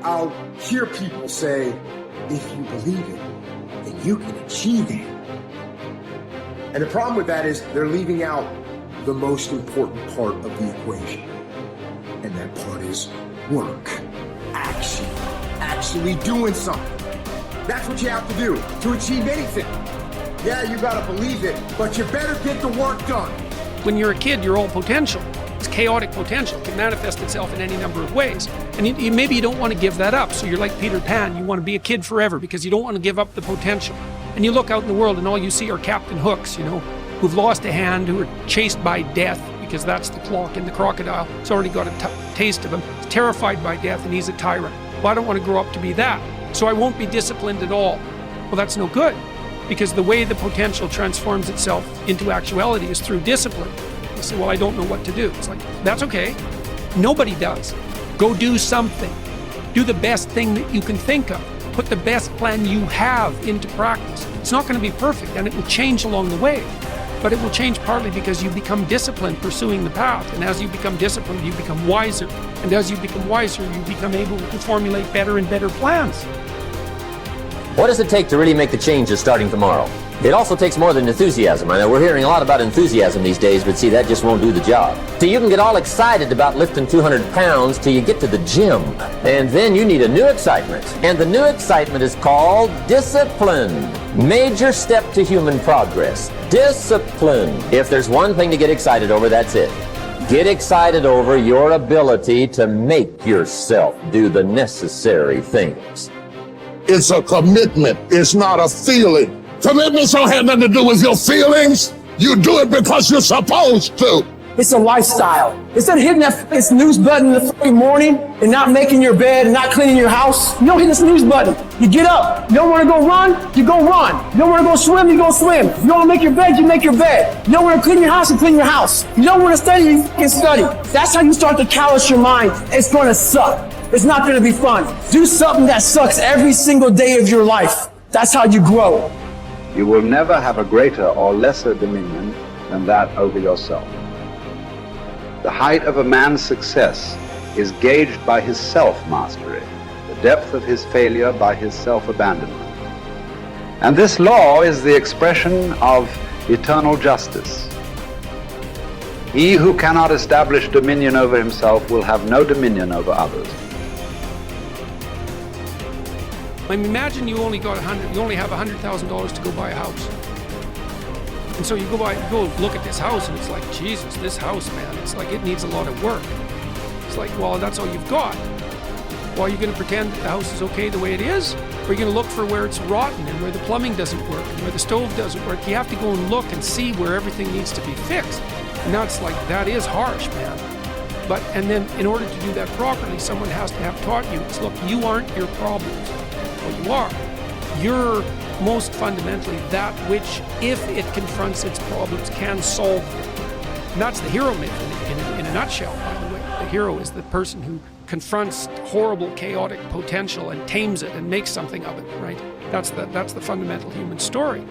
I'll hear people say, if you believe it, then you can achieve it. And the problem with that is they're leaving out the most important part of the equation. And that part is work, action, actually doing something. That's what you have to do to achieve anything. Yeah, you gotta believe it, but you better get the work done. When you're a kid, you're all potential. It's chaotic potential. It can manifest itself in any number of ways. And maybe you don't want to give that up. So you're like Peter Pan. You want to be a kid forever because you don't want to give up the potential. And you look out in the world and all you see are Captain Hooks, who've lost a hand, who are chased by death because that's the clock in the crocodile. It's already got a taste of him. He's terrified by death and he's a tyrant. Well, I don't want to grow up to be that. So I won't be disciplined at all. Well, that's no good because the way the potential transforms itself into actuality is through discipline. You say, well, I don't know what to do. It's like, that's okay. Nobody does. Go do something. Do the best thing that you can think of. Put the best plan you have into practice. It's not going to be perfect and it will change along the way, but it will change partly because you become disciplined pursuing the path. And as you become disciplined, you become wiser. And as you become wiser, you become able to formulate better and better plans. What does it take to really make the changes starting tomorrow? It also takes more than enthusiasm. I know we're hearing a lot about enthusiasm these days, but see, that just won't do the job. So you can get all excited about lifting 200 pounds till you get to the gym. And then you need a new excitement. And the new excitement is called discipline. Major step to human progress. Discipline. If there's one thing to get excited over, that's it. Get excited over your ability to make yourself do the necessary things. It's a commitment. It's not a feeling. Commitments don't have nothing to do with your feelings. You do it because you're supposed to. It's a lifestyle. Instead of hitting that snooze button in the fucking morning and not making your bed and not cleaning your house, you don't hit the snooze button. You get up. You don't want to go run, you go run. You don't want to go swim, you go swim. You don't want to make your bed, you make your bed. You don't want to clean your house, you clean your house. You don't want to study, you can study. That's how you start to callous your mind. It's going to suck. It's not going to be fun. Do something that sucks every single day of your life. That's how you grow. You will never have a greater or lesser dominion than that over yourself. The height of a man's success is gauged by his self-mastery, the depth of his failure by his self-abandonment. And this law is the expression of eternal justice. He who cannot establish dominion over himself will have no dominion over others. I mean, imagine you only have $100,000 to go buy a house. And so you go look at this house and it's like, Jesus, this house, man, it's like it needs a lot of work. It's like, well, that's all you've got. Well, are you going to pretend that the house is okay the way it is? Or are you going to look for where it's rotten and where the plumbing doesn't work and where the stove doesn't work? You have to go and look and see where everything needs to be fixed. And now it's like, that is harsh, man. And then in order to do that properly, someone has to have taught you, it's, look, you aren't your problems. Well, you are. You're most fundamentally that which, if it confronts its problems, can solve them. And that's the hero myth in a nutshell, by the way. The hero is the person who confronts horrible, chaotic potential and tames it and makes something of it, right? That's the fundamental human story.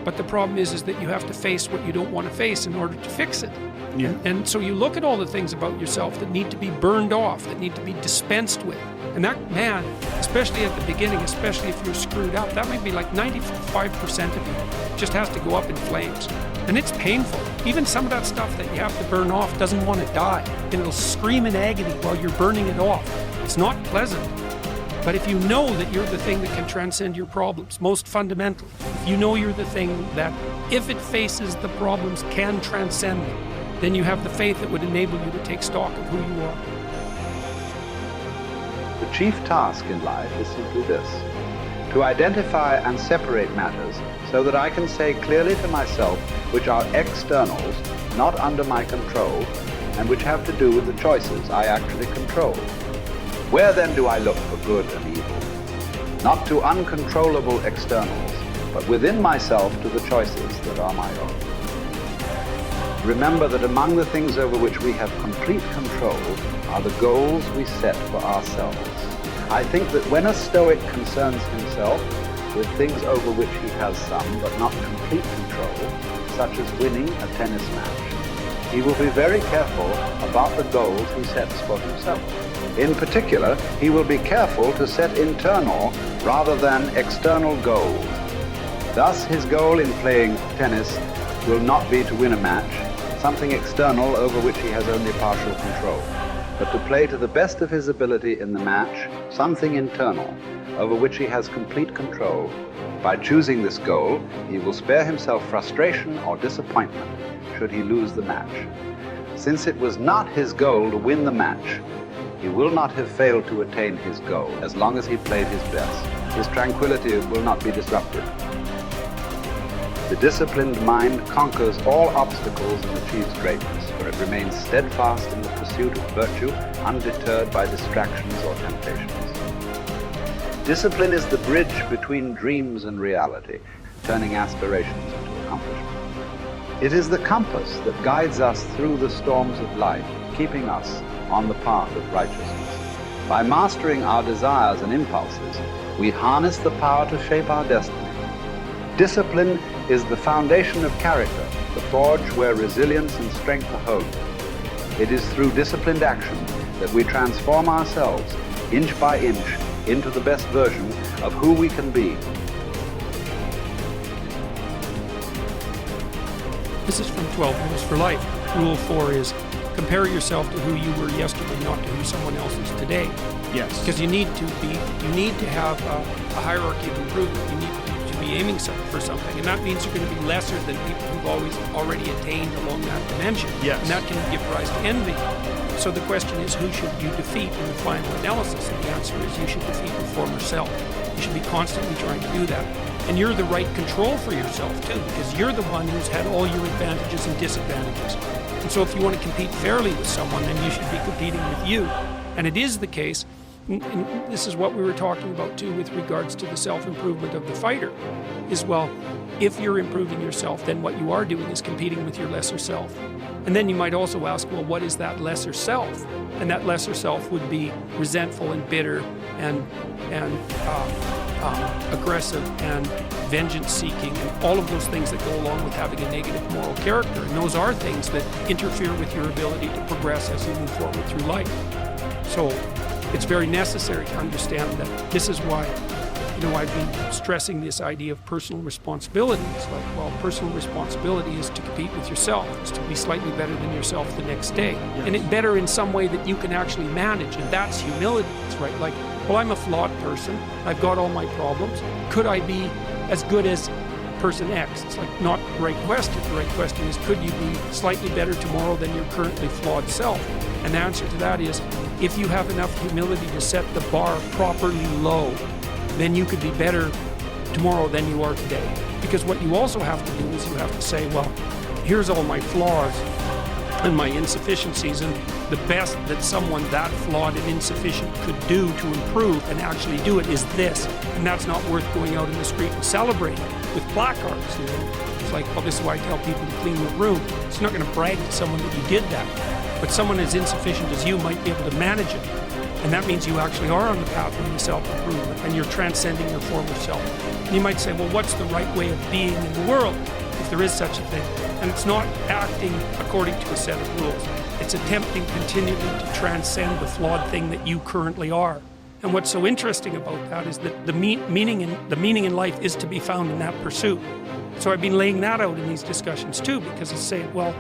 But the problem is that you have to face what you don't want to face in order to fix it. Yeah. And so you look at all the things about yourself that need to be burned off, that need to be dispensed with. And that, man, especially at the beginning, especially if you're screwed up, that might be like 95% of you just has to go up in flames. And it's painful. Even some of that stuff that you have to burn off doesn't want to die. And it'll scream in agony while you're burning it off. It's not pleasant. But if you know that you're the thing that can transcend your problems, most fundamentally, if you know you're the thing that, if it faces the problems, can transcend them, then you have the faith that would enable you to take stock of who you are. The chief task in life is simply this: to identify and separate matters so that I can say clearly to myself which are externals, not under my control, and which have to do with the choices I actually control. Where then do I look for good and evil? Not to uncontrollable externals, but within myself to the choices that are my own. Remember that among the things over which we have complete control are the goals we set for ourselves. I think that when a Stoic concerns himself with things over which he has some but not complete control, such as winning a tennis match, he will be very careful about the goals he sets for himself. In particular, he will be careful to set internal rather than external goals. Thus, his goal in playing tennis will not be to win a match, something external over which he has only partial control, but to play to the best of his ability in the match, something internal over which he has complete control. By choosing this goal, he will spare himself frustration or disappointment should he lose the match. Since it was not his goal to win the match, he will not have failed to attain his goal as long as he played his best. His tranquility will not be disrupted. The disciplined mind conquers all obstacles and achieves greatness, for it remains steadfast in the pursuit of virtue, undeterred by distractions or temptations. Discipline is the bridge between dreams and reality, turning aspirations into accomplishment. It is the compass that guides us through the storms of life, keeping us on the path of righteousness. By mastering our desires and impulses, we harness the power to shape our destiny. Discipline is the foundation of character, the forge where resilience and strength are honed. It is through disciplined action that we transform ourselves, inch by inch, into the best version of who we can be. This is from 12 Rules for Life. Rule 4 is compare yourself to who you were yesterday, not to who someone else is today. Yes. Because you need to have a hierarchy of improvement. You need to be aiming for something, and that means you're going to be lesser than people who've already attained along that dimension. Yes. And that can give rise to envy. So the question is, who should you defeat in the final analysis? And the answer is, you should defeat your former self. You should be constantly trying to do that. And you're the right control for yourself too, because you're the one who's had all your advantages and disadvantages. And so if you want to compete fairly with someone, then you should be competing with you. And it is the case, and this is what we were talking about too with regards to the self-improvement of the fighter, is, well, if you're improving yourself, then what you are doing is competing with your lesser self. And then you might also ask, well, what is that lesser self? And that lesser self would be resentful and bitter and aggressive and vengeance-seeking and all of those things that go along with having a negative moral character. And those are things that interfere with your ability to progress as you move forward through life. So it's very necessary to understand that this is why, I've been stressing this idea of personal responsibility. It's like, well, personal responsibility is to compete with yourself, is to be slightly better than yourself the next day. Yes. And it better in some way that you can actually manage, and that's humility. It's right, like, well, I'm a flawed person. I've got all my problems. Could I be as good as person X? It's like, not the right question. The right question is, could you be slightly better tomorrow than your currently flawed self? And the answer to that is, if you have enough humility to set the bar properly low, then you could be better tomorrow than you are today. Because what you also have to do is you have to say, well, here's all my flaws and my insufficiencies, and the best that someone that flawed and insufficient could do to improve and actually do it is this. And that's not worth going out in the street and celebrating with placards. It's like, well, this is why I tell people to clean the room. It's not going to brag to someone that you did that. But someone as insufficient as you might be able to manage it. And that means you actually are on the pathway to self-improvement, and you're transcending your former self. And you might say, well, what's the right way of being in the world, if there is such a thing? And it's not acting according to a set of rules. It's attempting continually to transcend the flawed thing that you currently are. And what's so interesting about that is that the meaning in life is to be found in that pursuit. So I've been laying that out in these discussions too, because it's saying, well,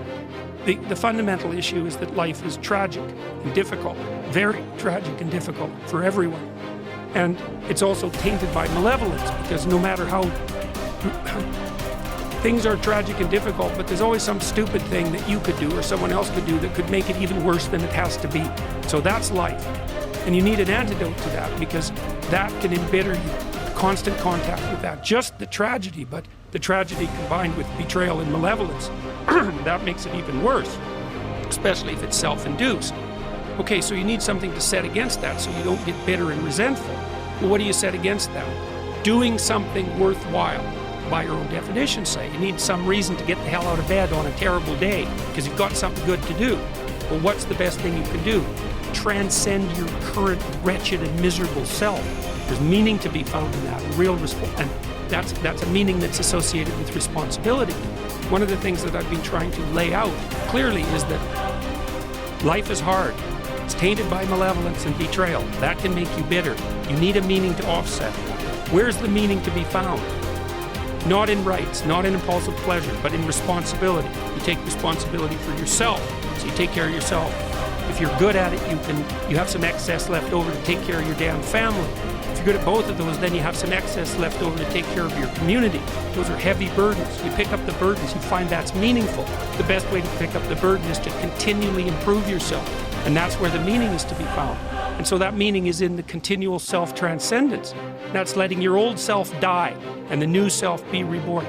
the fundamental issue is that life is tragic and difficult, very tragic and difficult for everyone. And it's also tainted by malevolence, because no matter how things are tragic and difficult, but there's always some stupid thing that you could do or someone else could do that could make it even worse than it has to be. So that's life. And you need an antidote to that, because that can embitter you. Constant contact with that. Just the tragedy, but the tragedy combined with betrayal and malevolence, that makes it even worse, especially if it's self-induced. Okay, so you need something to set against that so you don't get bitter and resentful. Well, what do you set against that? Doing something worthwhile, by your own definition, say. You need some reason to get the hell out of bed on a terrible day because you've got something good to do. Well, what's the best thing you can do? Transcend your current wretched and miserable self. There's meaning to be found in that, and that's a meaning that's associated with responsibility. One of the things that I've been trying to lay out clearly is that life is hard. It's tainted by malevolence and betrayal. That can make you bitter. You need a meaning to offset. Where's the meaning to be found? Not in rights, not in impulsive pleasure, but in responsibility. You take responsibility for yourself, so you take care of yourself. If you're good at it, you have some excess left over to take care of your damn family. If you're good at both of those, then you have some excess left over to take care of your community. Those are heavy burdens. You pick up the burdens, you find that's meaningful. The best way to pick up the burden is to continually improve yourself. And that's where the meaning is to be found. And so that meaning is in the continual self-transcendence. That's letting your old self die and the new self be reborn.